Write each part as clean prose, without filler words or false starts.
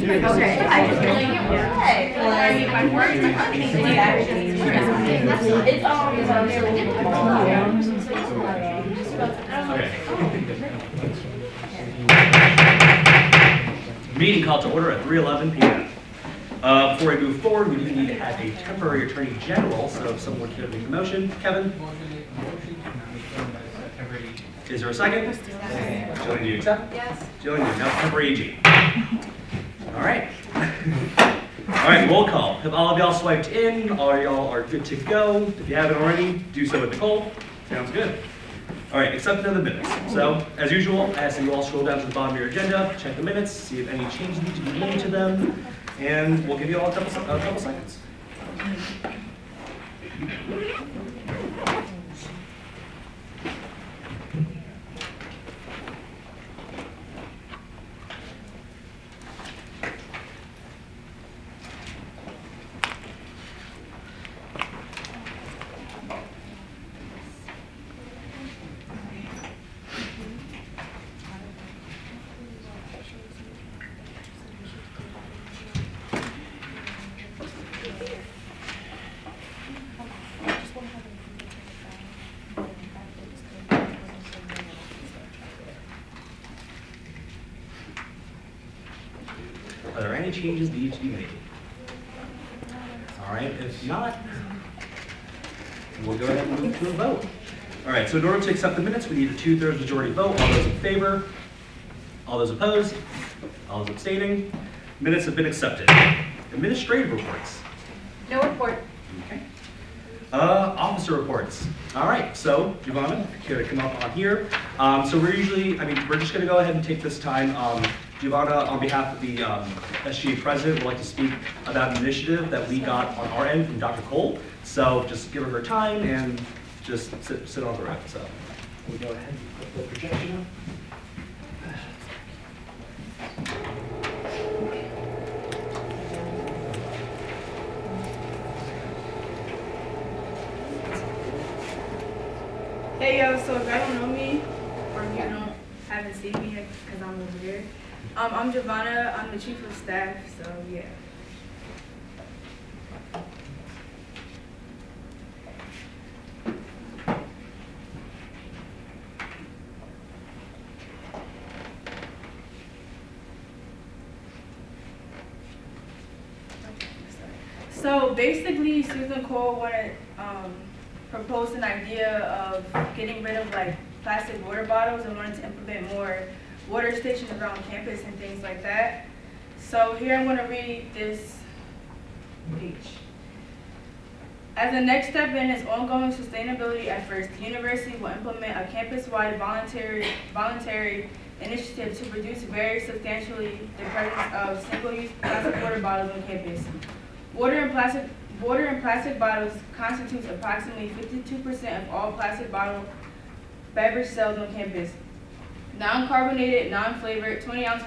Meeting called to order at 3:11 p.m. Before we move forward, we do need to have a temporary attorney general, so if someone could make the motion. Kevin? Is there a second? Jillian, do you accept? Yes. Jillian, now temporary AG. All right. All right, roll call. Have all of y'all swiped in? All of y'all are good to go. If you haven't already, do so with Nicole. Sounds good. All right, acceptance of the minutes. So, as usual, I ask that you all scroll down to the bottom of your agenda, check the minutes, see if any changes need to be made to them, and we'll give you all a couple seconds. Are there any changes that need to be made? All right, if not, we'll go ahead and move to a vote. All right, so in order to accept the minutes, we need a 2/3 majority vote. All those in favor? All those opposed? All those abstaining? Minutes have been accepted. Administrative reports. No report. Okay. Officer reports. All right, so Giovanna, if you care to come up on here. So we're just gonna go ahead and take this time. Giovanna, on behalf of the SGA president, would like to speak about an initiative that we got on our end from Dr. Cole. So just give her time and just sit on the right. So we'll go ahead and put the projection up. Hey yo, so if y'all don't know me, or if you haven't seen me yet because I'm over there, I'm Giovanna, I'm the chief of staff, so yeah. So basically, Susan Cole wanted, proposed an idea of getting rid of like plastic water bottles and wanted to implement more water stations around campus and things like that. So here I'm going to read this page. As a next step in its ongoing sustainability efforts, the university will implement a campus-wide voluntary initiative to reduce very substantially the presence of single-use plastic water bottles on campus. Water and plastic bottles constitutes approximately 52% of all plastic bottle beverage sales on campus. Non-carbonated, non-flavored 20-ounce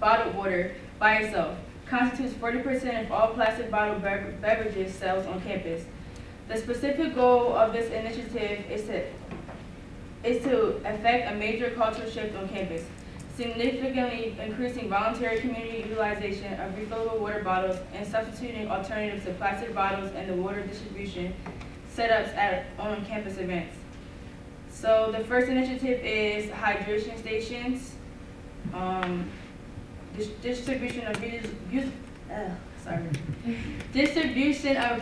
bottled water by itself constitutes 40% of all plastic bottle beverages sales on campus. The specific goal of this initiative is to effect a major cultural shift on campus, significantly increasing voluntary community utilization of refillable water bottles and substituting alternatives to plastic bottles and the water distribution setups at on-campus events. So the first initiative is hydration stations, distribution of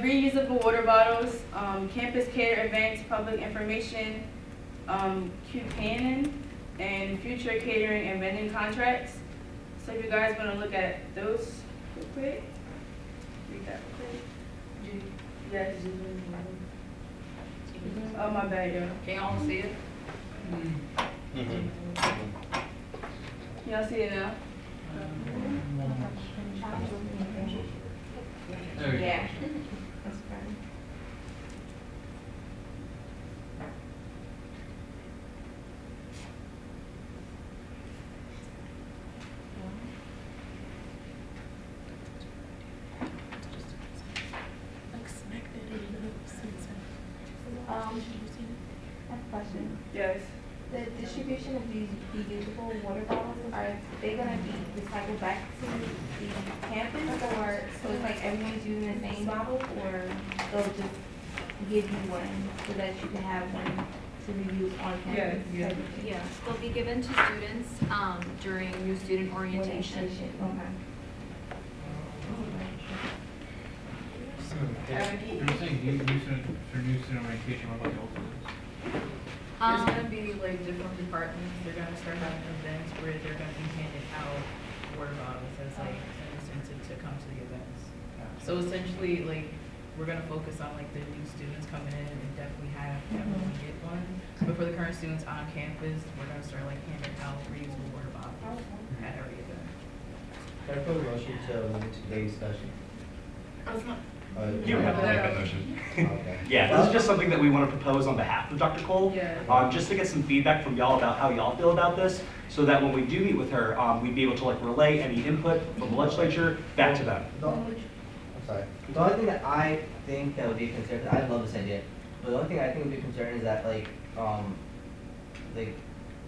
reusable water bottles, campus care events, public information, Q-Canon, and future catering and vending contracts. So if you guys want to look at those real quick, read that real quick. Yes. Oh, my bad, yo. Can y'all see it? Y'all see it now? Yeah. I have a question. Yes. The distribution of these reusable water bottles, are they going to be recycled back to bottle, or they'll just give you one so that you can have one to reuse on campus? Yeah. Yes, they'll be given to students during new student orientation. Okay. You're saying new student orientation, what about the old students? There's gonna be like different departments, they're gonna start having events where they're gonna be handing out water bottles as like an incentive to come to the events. So essentially, like, we're gonna focus on like the new students coming in and definitely have everyone get one. But for the current students on campus, we're gonna start like handing out reusable water bottles at every event. Can I put a motion to move into today's discussion? You don't have to make that motion. Okay. Yeah, this is just something that we want to propose on behalf of Dr. Cole. Yeah. Just to get some feedback from y'all about how y'all feel about this, so that when we do meet with her, we'd be able to like relay any input from the legislature back to them. I'm sorry. The only thing that I think that would be a concern, 'cause I love this idea, but the only thing I think would be a concern is that like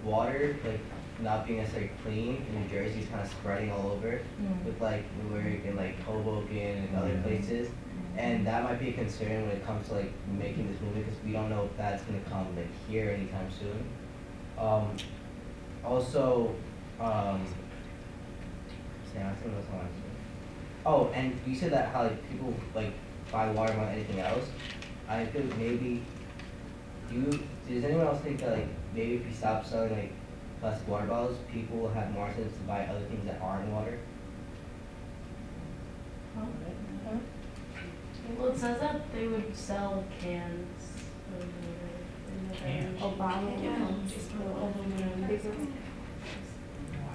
water, like not being necessarily clean in New Jersey is kind of spreading all over with like Newark and like Hoboken and other places. And that might be a concern when it comes to like making this movie, because we don't know if that's gonna come like here anytime soon. Also, yeah, I think that's all I'm saying. Oh, and you said that how like people like buy water more than anything else. I think maybe does anyone else think that like maybe if we stop selling like plastic water bottles, people will have more incentive to buy other things that aren't water? Well, it says that they would sell cans. Cans? A bottle. Yeah. Aluminum.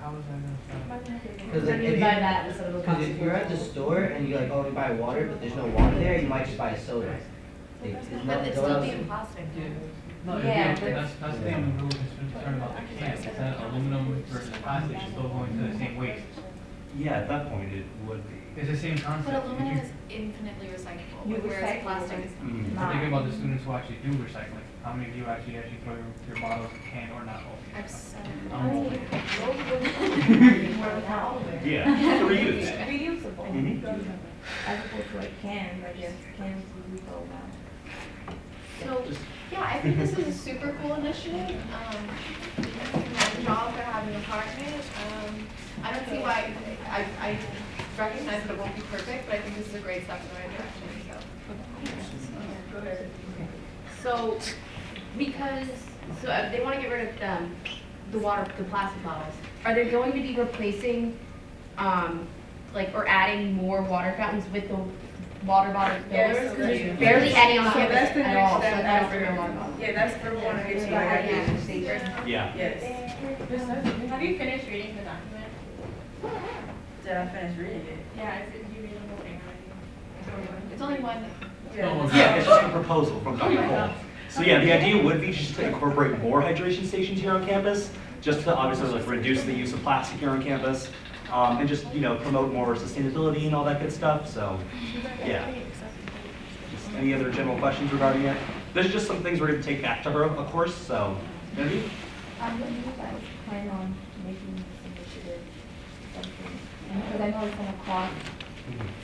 How is that gonna sound? Because Then you would buy that instead of a plastic. if you're at the store and you're like, oh, we buy water, but there's no water there, you might just buy a soda. Like, there's no- But it's no still else- being plastic. No, Yeah, that's the thing I'm really concerned about, the cans, it's that aluminum versus plastic, is still going to the same waste. Yeah, at that point it would be. It's the same concept. But aluminum is infinitely recyclable, You whereas recycle plastic it. is Mhm. not. Think about the students who actually do recycling. How many of you actually throw your bottles in can or not? I've said Yeah, to reuse. Reusable. Mhm. As opposed to like cans, I guess, cans we throw out. So, yeah, I think this is a super cool initiative. My job for having a part in it. I don't see why, I recognize that it won't be perfect, but I think this is a great step in the right direction, so. Go ahead. So, they want to get rid of the plastic bottles. Are they going to be replacing, or adding more water fountains with the water bottle Yeah, fills? there's- Barely any on So campus that's the at next all, so step I don't after- bring a water bottle. Yeah, that's the one I get to, like, I get Yeah. Yes. Have you finished reading the document? Did I finish reading it? Yeah, did you read the whole thing already? It's only one. Yeah, it's just a proposal from Dr. Cole. So yeah, the idea would be just to incorporate more hydration stations here on campus, just to obviously like reduce the use of plastic here on campus, and just, promote more sustainability and all that good stuff, so, yeah. Just any other general questions regarding it? There's just some things we're gonna take back to her, of course, so, maybe? When do you guys plan on making this initiative something? Because I know it's gonna cost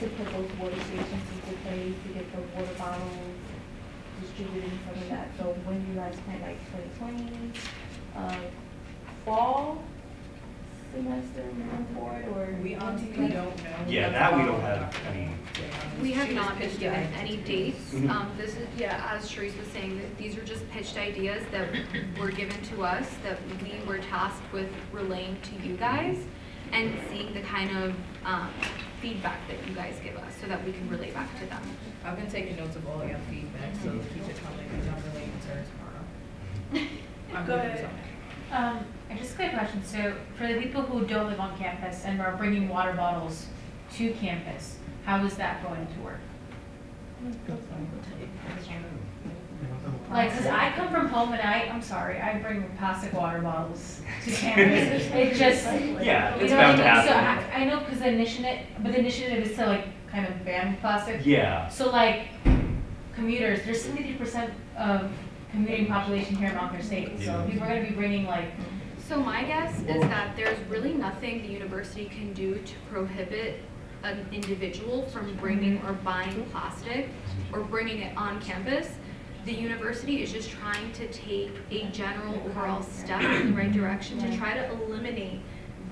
to put those water stations into place, to get the water bottles distributed and some of that. So when do you guys plan, like 2020, fall semester moving forward, or? We honestly don't know. Yeah, that we don't have any. We have She just not been pitched given it. any dates. Mhm. This is, as Sharice was saying, that these are just pitched ideas that were given to us, that we were tasked with relaying to you guys, and seeing the kind of feedback that you guys give us, so that we can relay back to them. I've been taking notes of all your feedback, so keep it coming, because I'm really concerned tomorrow. I'm Go really ahead. concerned. Just a quick question. So for the people who don't live on campus and are bringing water bottles to campus, how is that going to work? Like, cause I come from home and I'm sorry, I bring plastic water bottles to campus. It just, Yeah, you it's know bound what to I mean? So happen. I know, cause the initiative is to like kind of ban plastic. Yeah. So like commuters, there's 73% of commuting population here in Montclair State. So Yeah. people are gonna be bringing like, So my guess is that there's really nothing the university can do to prohibit an individual from bringing or buying plastic or bringing it on campus. The university is just trying to take a general overall step in the right direction to try to eliminate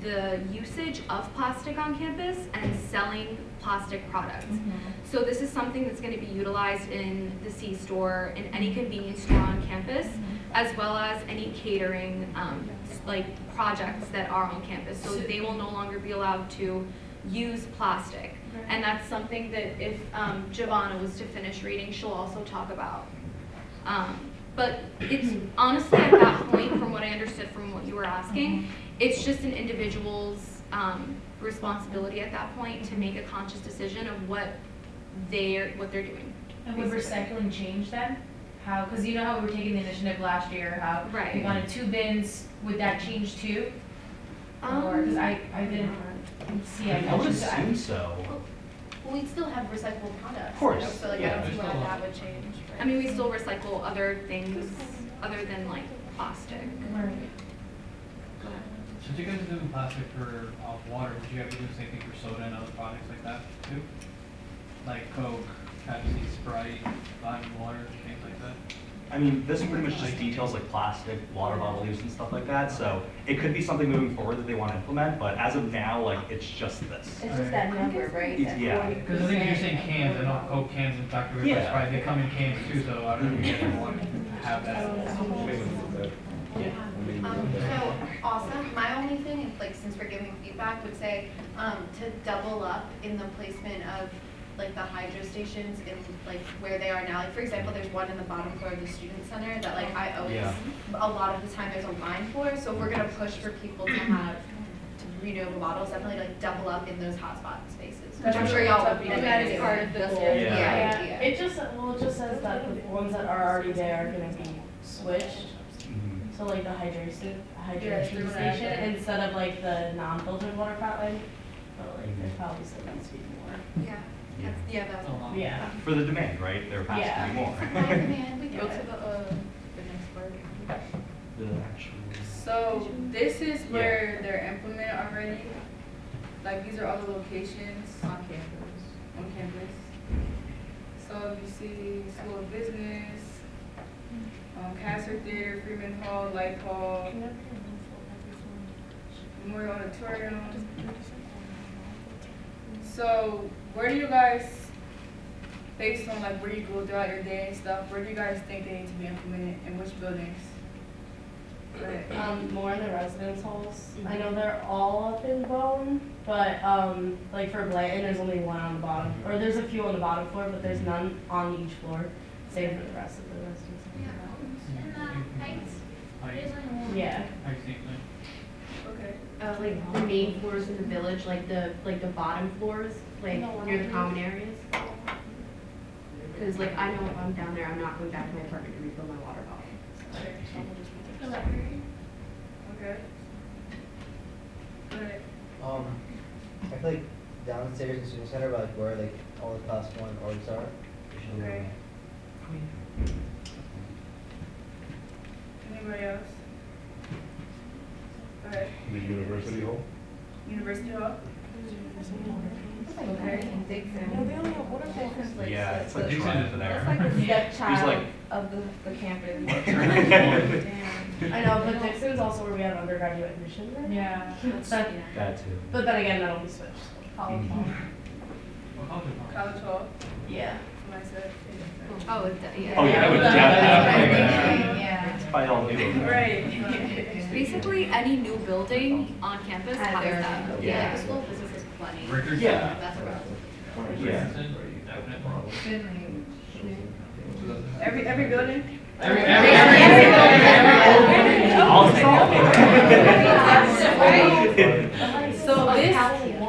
the usage of plastic on campus and selling plastic products. So this is something that's going to be utilized in the C-store, in any convenience store on campus, as well as any catering like projects that are on campus. So they will no longer be allowed to use plastic. And that's something that if Giovanna was to finish reading, she'll also talk about. But it's honestly at that point, from what I understood from what you were asking, it's just an individual's responsibility at that point to make a conscious decision of what they're doing. And would recycling change then? How, because you know how we were taking the initiative last year, how Right. we wanted 2 bins, would that change too? Or, because I didn't see, I would assume so. Well, we'd still have recyclable products. Of course. You know, so like, Yeah, I don't see there's why still- that would change. Right? I mean, we still recycle other things other than like plastic. Since you guys are doing plastic for water, would you ever do the same thing for soda and other products like that too? Like Coke, Pepsi, Sprite, bottled water, things like that? I mean, this pretty much just details like plastic, water bottle use and stuff like that, so it could be something moving forward that they want to implement, but as of now, like, it's just this. It's just that number, right? That Yeah. 40%. Because I think you're saying cans, I know Coke cans and Dr. Rivers, Yeah. Sprite, they come in cans too, so I don't know if you guys want to have that. So, awesome. My only thing, like, since we're giving feedback, would say to double up in the placement of like the hydro stations in like where they are now. Like, for example, there's one in the bottom floor of the student center that like I always, a lot of the time there's a line for. So if we're gonna push for people to have renewable bottles, definitely like double up in those hotspot spaces, which I'm sure y'all would be. And that is part of the goal. Yeah. idea. It just, well, it just says that the ones that are already there are gonna be switched. Mhm. So like the hydration they're station gonna add that. instead of like the non-filtered water fountain. But like there probably still needs to be more. Yeah. That's A lot. Yeah. For the demand, right? There has to be more. Man, we Go to the next part. The actual. So this is where they're implemented already. Like these are all the locations On campus. on campus. So you see School of Business, Castor Theater, Freeman Hall, Light Hall, Memorial Auditorium. So where do you guys, based on like where you go throughout your day and stuff, where do you guys think they need to be implemented, in which buildings? Right. More in the residence halls. I know they're all up in Bone, but like for Blanton, there's only one on the bottom, or there's a few on the bottom floor, but there's none on each floor. Same for the rest of the residence halls. Yeah. Heights, same thing. Okay. Like the main floors in the village, like the bottom floors, like near the common areas. Cause like I know if I'm down there, I'm not going back to my apartment to refill my water bottle. Okay. Go ahead. I feel like downstairs in the student center, but like where like all the class 1 orgs are. we should Okay. move Anybody else? Go ahead. The University Hall? University Hall? Okay. Yeah, it's like Dixon trying is for That's there. like the stepchild like- of the campus. I know, but Dixon's also where we have undergraduate admission. Right? Yeah. That too. But then again, that'll be switched. College hall. What college is it? College Hall, Yeah. somebody said. Oh, yeah. Oh, yeah, I would definitely. Yeah. It's probably all new. Right. Basically, any new building on campus has that. Yeah, like the School of Business is plenty. Rickers? Yeah. That's what I was. Yeah. Richardson? Definitely. Every building? All So this,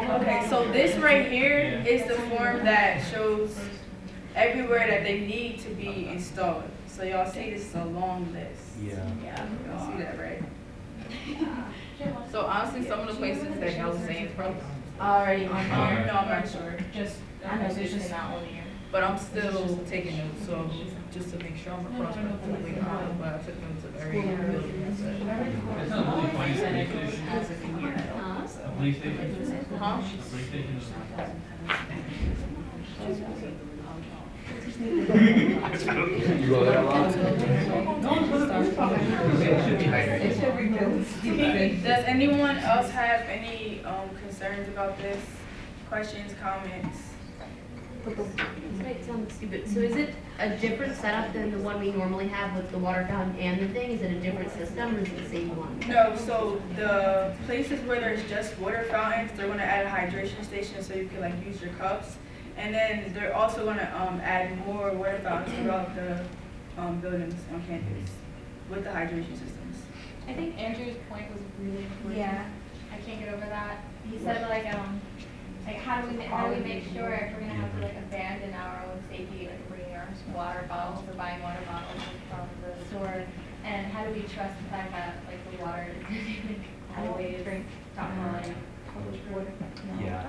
okay, so this right here is the form that shows everywhere that they need to be installed. So y'all see this is a long list. Yeah. Yeah, y'all see that, right? So honestly, some of the places that house Zane's probably, Already on No, here. I'm not sure. Just, I know, there's just not one here. but I'm still taking notes, so just to make sure I'm across completely on, but I took notes of every building. It's not really funny. Has it in here? Huh? police station? Huh? The police station is. Does anyone else have any concerns about this? Questions, comments? This might sound stupid. So is it a different setup than the one we normally have with the water fountain and the thing? Is it a different system or is it the same one? No, so the places where there's just water fountains, they're gonna add a hydration station so you can like use your cups. And then they're also gonna add more water fountains throughout the buildings on campus with the hydration systems. I think Andrew's point was really important. Yeah. I can't get over that. He said like how do we make sure if we're gonna have to like abandon our own safety, like bringing our water bottles or buying water bottles from the store, and how do we trust the fact that like the water is always top quality? Yeah.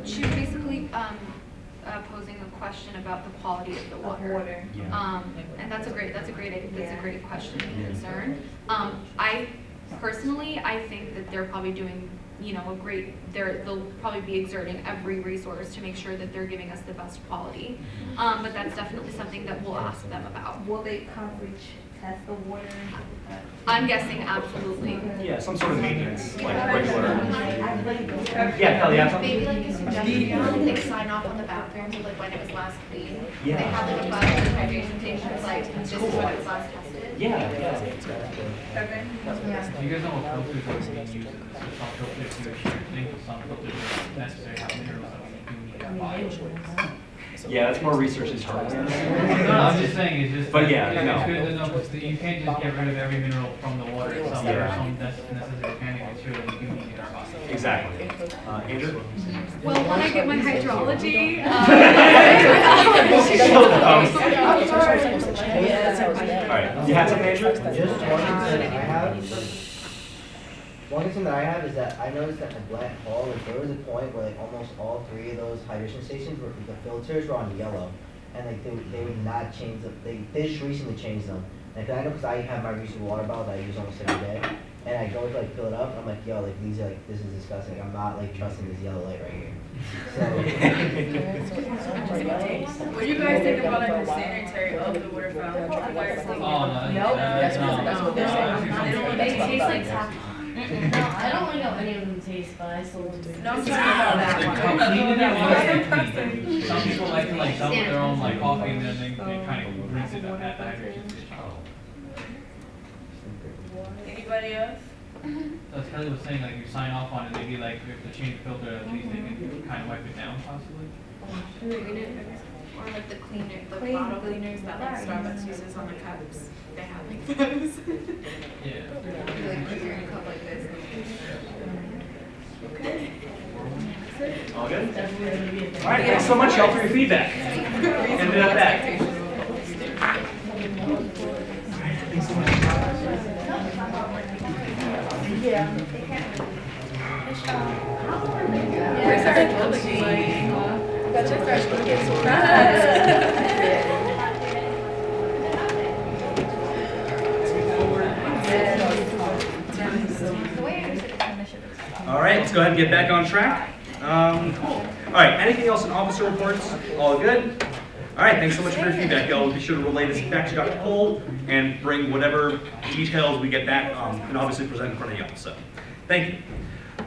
She was basically posing a question about the quality of the water. And that's a great question and concern. I personally, I think that they're probably doing, you know, they'll probably be exerting every resource to make sure that they're giving us the best quality. But that's definitely something that we'll ask them about. Will they coverage test the water? I'm guessing absolutely. Yeah, some sort of maintenance, like regular. Yeah, Kelly, you have something? Maybe like a suggestion, like sign off on the bathrooms, like when it was last cleaned. Yeah. They have like a button hydration station, it's like, this is what was last tested. Yeah. Kevin? Do you guys know what filters are being used? Some filters do a sheer thing, some filters don't necessarily have minerals that we do need to buy. Yeah, that's more research and targeting. No, I'm just saying, it's just. But yeah, it's no. good to know, because you can't just get rid of every mineral from the water itself. There are some necessary organic material that we do need in our body. Exactly. Andrew? Well, when I get my hydrology, All right, you had something, Andrew? Just one concern I have. One concern that I have is that I noticed that in Black Hall, like, there was a point where like almost all three of those hydration stations were, the filters were on yellow. And like they would not change them, they just recently changed them. Like I know because I have my reusable water bottle that I use almost every day. And I go to like fill it up, I'm like, yo, like these are like, this is disgusting. Like, I'm not like trusting this yellow light right here. So. What do you guys think about like the sanitary of the water fountain? Oh, no. Nope. That's what they're saying. They taste like tap. No, I don't really know any of them taste, but I still do. No, I'm talking about that How one. clean it is. Some people like to like dump their own like coffee and then they kind of rinse it at the hydration station. Anybody else? As Kelly was saying, like you sign off on it, maybe like if to change the filter, at least they can kind of wipe it down possibly. Or like the cleaner, the bottle cleaners that like Starbucks uses on the cups. They have like those. Yeah. You like put your cup like this. All good? All right, thanks so much, y'all, for your feedback. Ended at that. Thanks so much. Yeah. Where's our building? That's just our student surprise. All right, let's go ahead and get back on track. All right, anything else in officer reports? All good? All right, thanks so much for your feedback, y'all. We'll be sure to relay this back to Dr. Cole and bring whatever details we get back and obviously present in front of y'all. So, thank you.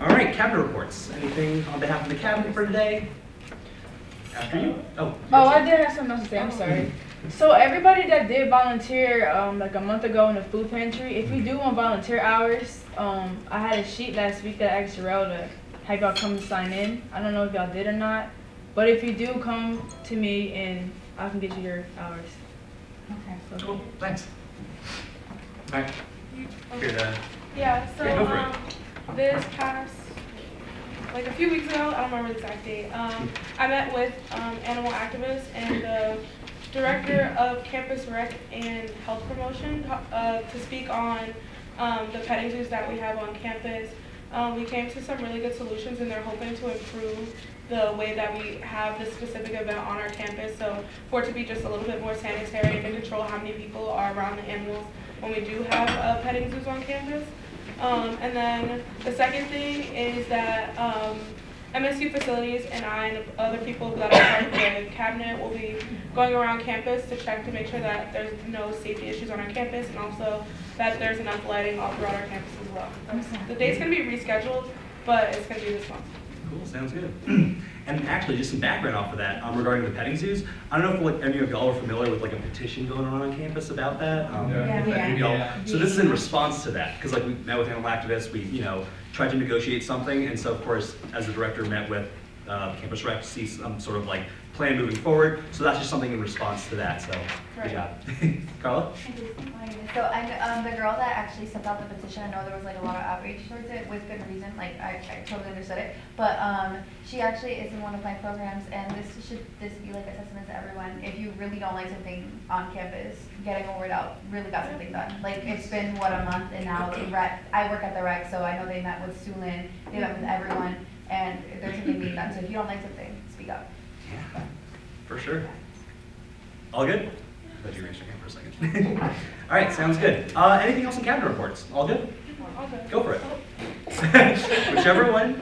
All right, cabinet reports. Anything on behalf of the cabinet for today? After you. Oh, I did have something else to say. I'm sorry. So everybody that did volunteer like a month ago in the food pantry, if you do want volunteer hours, I had a sheet last week that I asked Jarrell to have y'all come sign in. I don't know if y'all did or not, but if you do, come to me and I can get you your hours. Okay. So. cool. Thanks. All right. Here to. Yeah, so Yeah, go for it. this past, like a few weeks ago, I don't remember the exact date, I met with animal activists and the director of campus rec and health promotion to speak on the petting zoos that we have on campus. We came to some really good solutions and they're hoping to improve the way that we have this specific event on our campus, so for it to be just a little bit more sanitary and to control how many people are around the animals when we do have petting zoos on campus. And then the second thing is that MSU facilities and I and other people that are part of the cabinet will be going around campus to check to make sure that there's no safety issues on our campus, and also that there's enough lighting all throughout our campus as well. The date's going to be rescheduled, but it's going to be this month. Cool, sounds good. And actually, just some background off of that regarding the petting zoos. I don't know if like any of y'all are familiar with like a petition going on campus about that. So this is in response to that, because like we met with animal activists, we tried to negotiate something, and so of course, as the director met with campus rec to see some sort of like plan moving forward. So that's just something in response to that. So good job, Carla. So I, the girl that actually sent out the petition, I know there was like a lot of outrage towards it with good reason, like I totally understood it. But she actually is in one of my programs, and this be like a testament to everyone. If you really don't like something on campus, getting the word out really got something done. Like it's been what, a month, and now the rec, I work at the rec, so I know they met with Sulin, they met with everyone, and there's something being done. So if you don't like something, speak up. Yeah, for sure. All good? Let you raise your hand for a second. All right, sounds good. Anything else in cabinet reports? All good? Go for it. Whichever one.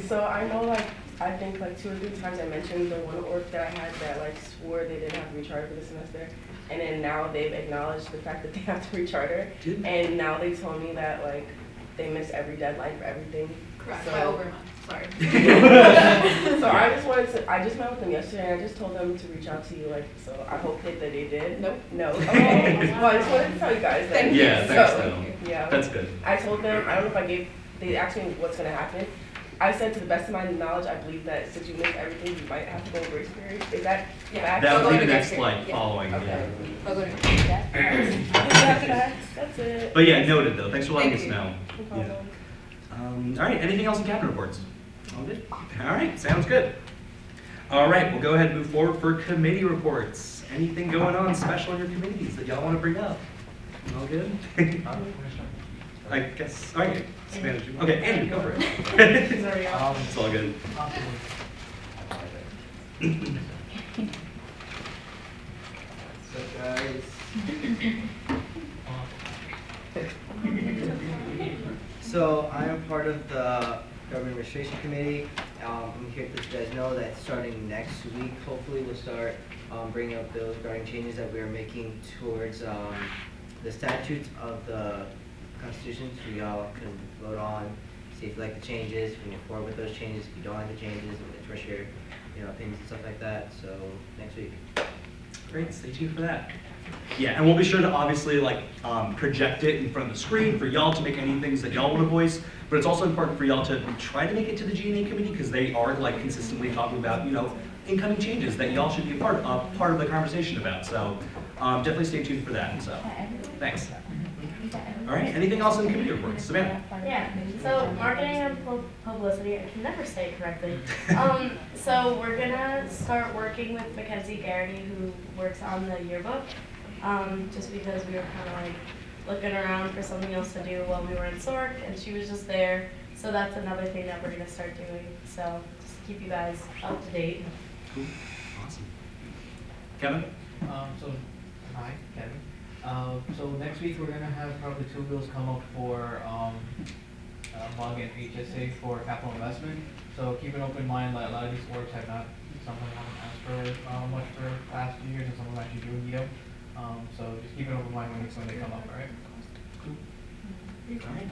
So I know, like, I think like 2 or 3 times I mentioned the one org that I had that like swore they didn't have to recharter for the semester, and then now they've acknowledged the fact that they have to recharter, and now they told me that like they miss every deadline for everything. Correct, So, by over a month, sorry. so I just met with them yesterday, and I just told them to reach out to you, like, so I hope that they did. Nope. No? Okay. Well, I just wanted to tell you guys that. Thank you. Yeah, thanks, So, though. yeah. That's good. I told them, I don't know if I gave, they asked me what's gonna happen. I said, to the best of my knowledge, I believe that since you missed everything, you might have to go grace period. Is that fact? That would be the to next next like year. following. Okay. I'll go to That's it. But yeah, noted though. Thanks for letting us Thank you. know. No problem. All right, anything else in cabinet reports? All good? All right, sounds good. All right, we'll go ahead and move forward for committee reports. Anything going on special in your committees that y'all want to bring up? All good? I guess, all right. Okay, Andy, go for it. It's all good. So guys. So I am part of the Government Administration Committee. I'm here to let you guys know that starting next week, hopefully we'll start bringing up bills regarding changes that we are making towards the statutes of the Constitution, so y'all can vote on, see if you like the changes, we move forward with those changes. If you don't like the changes, we'll express your opinions and stuff like that. So next week. Great, stay tuned for that. Yeah, and we'll be sure to obviously like project it in front of the screen for y'all to make any things that y'all want to voice. But it's also important for y'all to try to make it to the G&A committee, because they are like consistently talking about incoming changes that y'all should be part of the conversation about. So definitely stay tuned for that. So thanks. All right, anything else in committee reports? Savannah? Yeah, so marketing and publicity, I can never say it correctly. So we're gonna start working with Mackenzie Garrity, who works on the yearbook, just because we were kind of like looking around for something else to do while we were in Sork, and she was just there. So that's another thing that we're gonna start doing. So just to keep you guys up to date. Cool, awesome. Kevin? Hi, Kevin. So next week, we're gonna have probably 2 bills come up for, MUG and HSA for capital investment. So keep an open mind, like a lot of these orgs have not, some of them haven't asked for, much for the past few years, and some of them actually do need them. So just keep an open mind when they come up, all right? Cool. All right.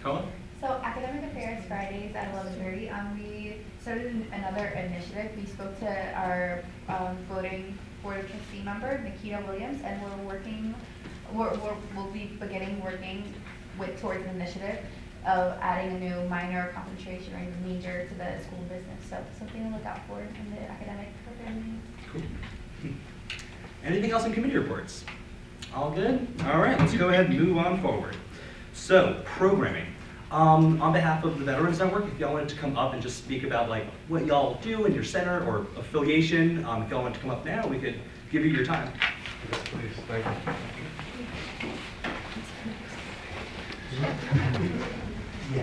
Colin? So academic affairs Fridays at 11:30. We started another initiative. We spoke to our voting board of trustee member Nikita Williams, and we'll be beginning working towards an initiative of adding a new minor, concentration, or even major to the school business. So something to look out for in the academic program. Cool. Anything else in committee reports? All good? All right, let's go ahead and move on forward. So, programming. On behalf of the Veterans Network, if y'all wanted to come up and just speak about like what y'all do in your center or affiliation, if y'all wanted to come up now, we could give you your time. Please, thank you. Yeah,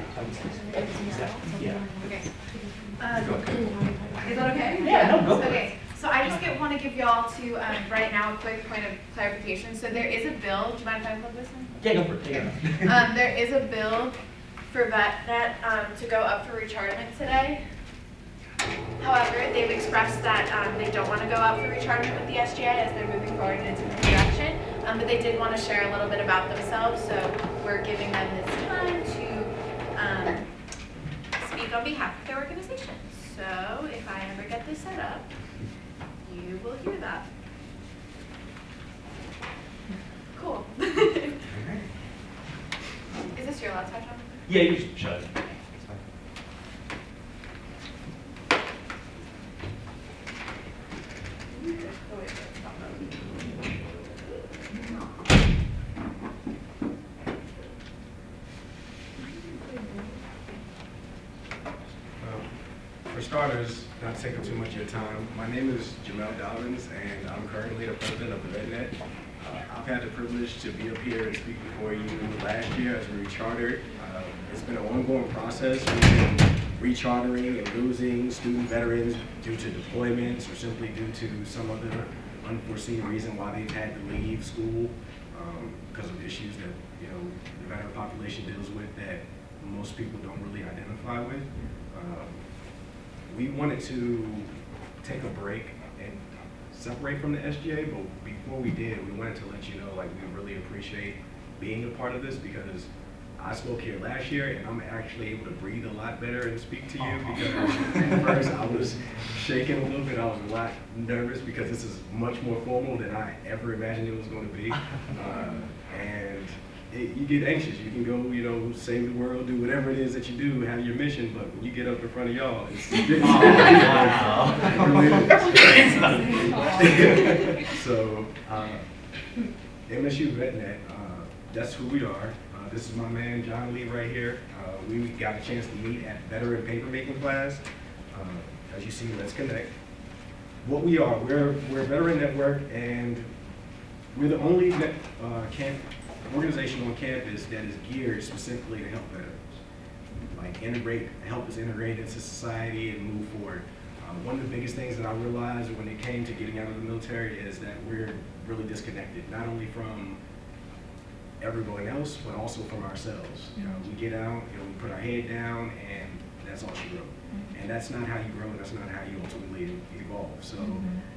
Is that okay? Yeah, no, go for it. Okay, so I just get one want to give y'all to, right now, a quick point of clarification. So there is a bill, do you mind if I plug this in? Yeah, go for it, take it. There is a bill for that, to go up for rechartment today. However, they've expressed that, they don't want to go out for rechartment with the SGA as they're moving forward in a different direction. But they did want to share a little bit about themselves, so we're giving them this time to, speak on behalf of their organization. So if I ever get this set up, you will hear that. Cool. Is this your last time, John? Yeah, you just shut it. It's fine. For starters, not to take up too much of your time, my name is Jamel Dobbins, and I'm currently the president of the RedNet. I've had the privilege to be up here and speak before you last year as we rechartered. It's been an ongoing process. We've been rechartering and losing student veterans due to deployments or simply due to some other unforeseen reason why they've had to leave school because of issues that the veteran population deals with that most people don't really identify with. We wanted to take a break and separate from the SGA, but before we did, we wanted to let you know, like, we really appreciate being a part of this because I spoke here last year and I'm actually able to breathe a lot better and speak to you because at first I was shaking a little bit. I was a lot nervous because this is much more formal than I ever imagined it was going to be. And you get anxious. You can go, save the world, do whatever it is that you do, have your mission, but when you get up in front of y'all, it's So, MSU VetNet, that's who we are. This is my man, John Lee, right here. We got a chance to meet at veteran papermaking class. As you see, let's connect. What we are, we're a veteran network, and we're the only organization on campus that is geared specifically to help veterans, like help us integrate into society and move forward. One of the biggest things that I realized when it came to getting out of the military is that we're really disconnected, not only from everyone else, but also from ourselves. We get out, we put our head down, and that's all she wrote. And that's not how you grow, that's not how you ultimately evolve. So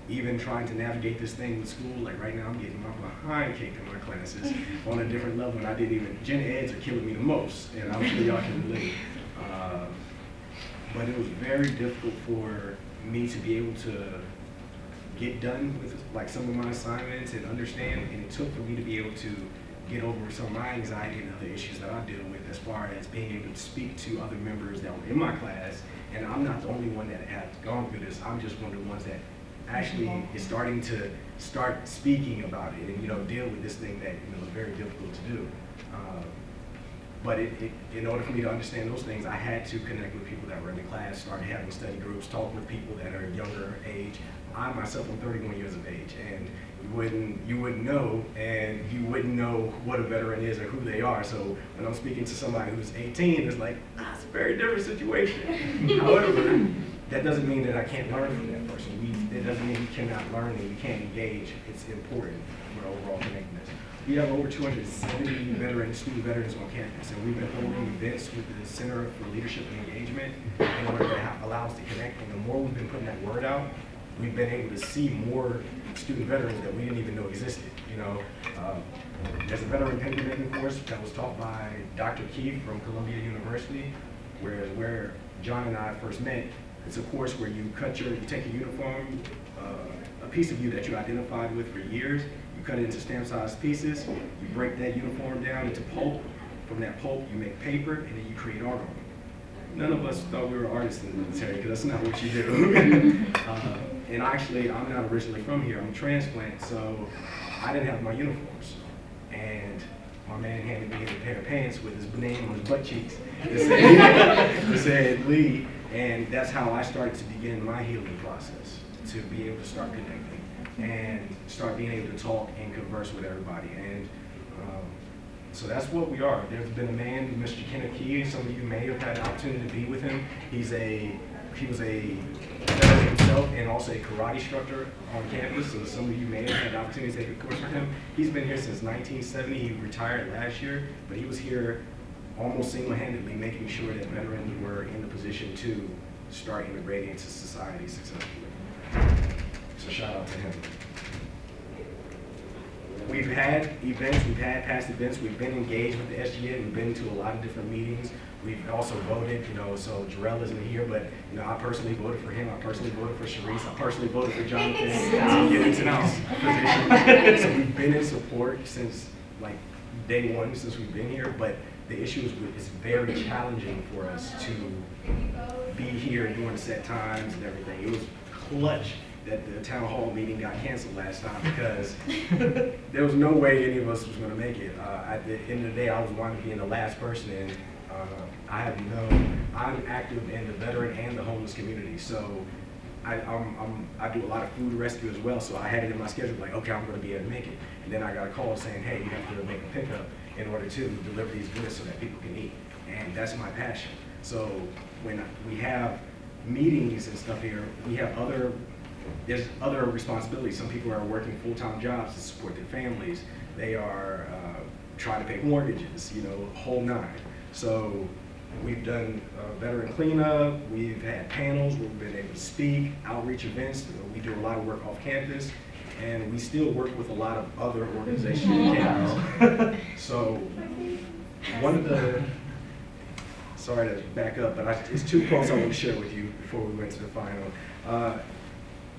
even trying to navigate this thing with school, like right now I'm getting my behind kicked in my classes on a different level, and I didn't even, gen eds are killing me the most, and I'm sure y'all can relate. But it was very difficult for me to be able to get done with like some of my assignments and understand, and it took for me to be able to get over some of my anxiety and other issues that I deal with as far as being able to speak to other members that were in my class. And I'm not the only one that has gone through this. I'm just one of the ones that actually is starting to speaking about it and deal with this thing that is very difficult to do. But in order for me to understand those things, I had to connect with people that were in the class, started having study groups, talking with people that are younger age. I myself am 31 years of age, and you wouldn't know, and you wouldn't know what a veteran is or who they are. So when I'm speaking to somebody who's 18, it's like, it's a very different situation. However, that doesn't mean that I can't learn from that person. It doesn't mean we cannot learn and we can't engage. It's important for overall connectedness. We have over 270 student veterans on campus, and we've been holding events with the Center for Leadership and Engagement in order to allow us to connect. And the more we've been putting that word out, we've been able to see more student veterans that we didn't even know existed. There's a veteran papermaking course that was taught by Dr. Keith from Columbia University, where John and I first met. It's a course where you take a uniform, a piece of you that you identified with for years, you cut it into stamp-sized pieces, you break that uniform down into pulp. From that pulp, you make paper, and then you create art on it. None of us thought we were artists in the military, because that's not what you do. And actually, I'm not originally from here. I'm a transplant, so I didn't have my uniforms. And my man handed me a pair of pants with his name on his butt cheeks. It said Lee, and that's how I started to begin my healing process, to be able to start connecting and start being able to talk and converse with everybody. And so that's what we are. There's been a man, Mr. Kenneth Key. Some of you may have had the opportunity to be with him. He's a he was a veteran himself and also a karate instructor on campus, so some of you may have had the opportunity to take a course with him. He's been here since 1970. He retired last year, but he was here almost single-handedly making sure that veterans were in the position to start integrating into society successfully. So shout out to him. We've had events, we've had past events, we've been engaged with the SGA, we've been to a lot of different meetings. We've also voted, so Jarrell isn't here, but I personally voted for him. I personally voted for Sharice. I personally voted for Jonathan to get into these positions. So we've been in support since like day one, since we've been here. But the issue is it's very challenging for us to be here during set times and everything. It was clutch that the town hall meeting got canceled last time because there was no way any of us was going to make it. At the end of the day, I was wanting to be the last person in. I'm active in the veteran and the homeless community, so I do a lot of food rescue as well, so I had it in my schedule, like, okay, I'm going to be able to make it. And then I got a call saying, hey, you have to make a pickup in order to deliver these goods so that people can eat. And that's my passion. So when we have meetings and stuff here, we have there's other responsibilities. Some people are working full-time jobs to support their families. They are trying to pay mortgages, whole nine. So we've done veteran cleanup, we've had panels where we've been able to speak, outreach events. We do a lot of work off campus, and we still work with a lot of other organizations on campus. So one of the, sorry to back up, but it's 2 quotes I want to share with you before we went to the final.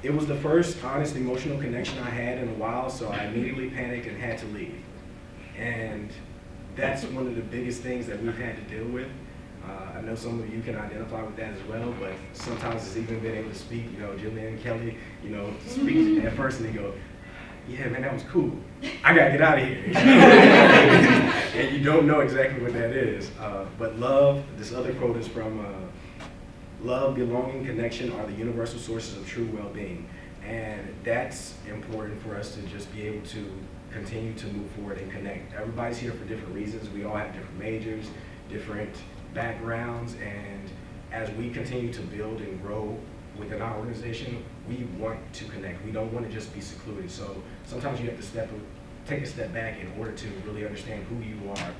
It was the first honest emotional connection I had in a while, so I immediately panicked and had to leave. And that's one of the biggest things that we've had to deal with. I know some of you can identify with that as well, but sometimes it's even been able to speak, Jillian and Kelly, speak at first and they go, yeah, man, that was cool. I gotta get out of here. And you don't know exactly what that is. But love, this other quote is from love, belonging, connection are the universal sources of true well-being. And that's important for us to just be able to continue to move forward and connect. Everybody's here for different reasons. We all have different majors, different backgrounds, and as we continue to build and grow within our organization, we want to connect. We don't want to just be secluded. So sometimes you have to take a step back in order to really understand who you are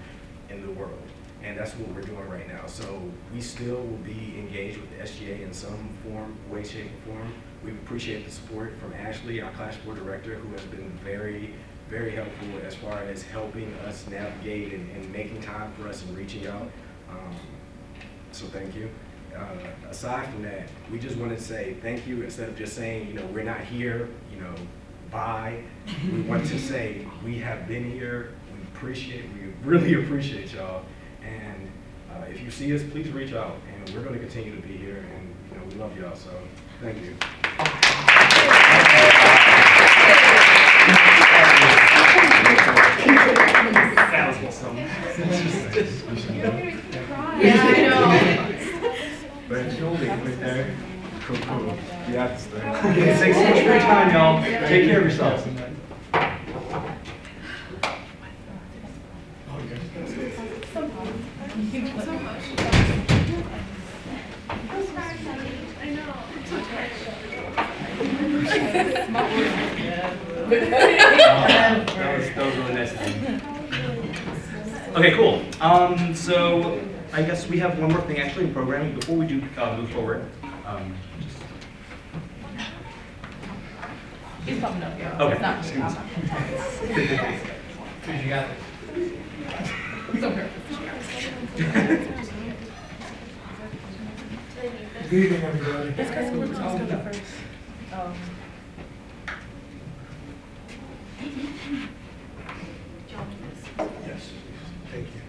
in the world. And that's what we're doing right now. So we still will be engaged with the SGA in some form, way, shape, or form. We appreciate the support from Ashley, our class board director, who has been very, very helpful as far as helping us navigate and making time for us and reaching out. So thank you. Aside from that, we just wanted to say thank you instead of just saying, we're not here, bye. We want to say we have been here. We really appreciate y'all. And if you see us, please reach out. And we're going to continue to be here. And we love y'all. So thank you. That was awesome. Yeah, I know. But surely right there. Cool. Yeah, that's the Thanks so much for your time, y'all. Take care of yourselves. That was really nice of you. Okay, cool. So I guess we have one more thing actually in programming before we do move forward. He's coming up, yeah. Okay. It's not You got it. It's okay. Good evening, everybody. It's because we're supposed to go first. Yes, thank you.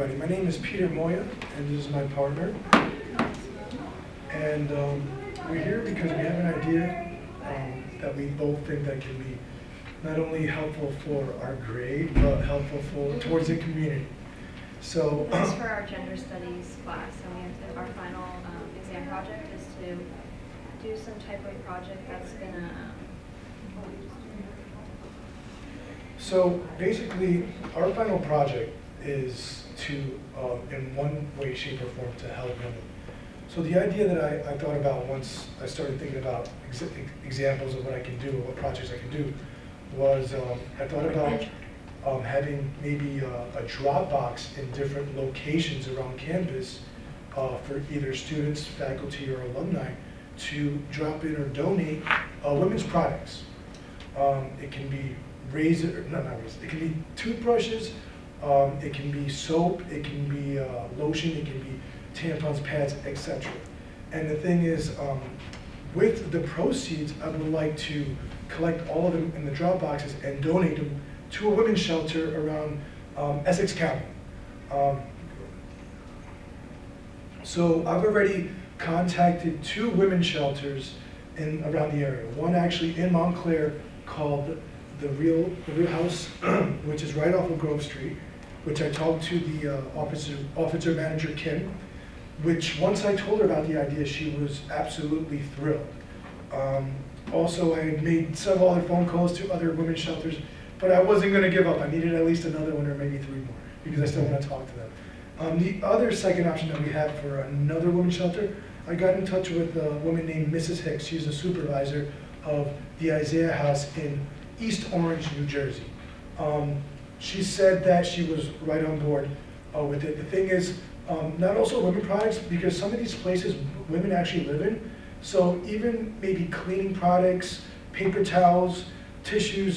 everybody. My name is Peter Moya, and this is my partner. And we're here because we have an idea that we both think that can be not only helpful for our grade, but helpful towards the community. So This is for our gender studies class, and we have to, our final exam project is to do some typewriter project that's gonna. So basically, our final project is to, in one way, shape, or form, to help women. So the idea that I thought about once I started thinking about examples of what I can do, or what projects I can do, was I thought about having maybe a drop box in different locations around campus for either students, faculty, or alumni to drop in or donate women's products. It can be it can be toothbrushes, it can be soap, it can be lotion, it can be tampons, pads, etc. And the thing is, with the proceeds, I would like to collect all of them in the drop boxes and donate them to a women's shelter around Essex County. So I've already contacted 2 women's shelters around the area. One actually in Montclair called the Real House, which is right off of Grove Street, which I talked to the officer manager, Kim, which once I told her about the idea, she was absolutely thrilled. Also, I had made several other phone calls to other women's shelters, but I wasn't going to give up. I needed at least another one or maybe 3 more, because I still want to talk to them. The other second option that we have for another women's shelter, I got in touch with a woman named Mrs. Hicks. She's the supervisor of the Isaiah House in East Orange, New Jersey. She said that she was right on board with it. The thing is, not also women products, because some of these places women actually live in, so even maybe cleaning products, paper towels, tissues,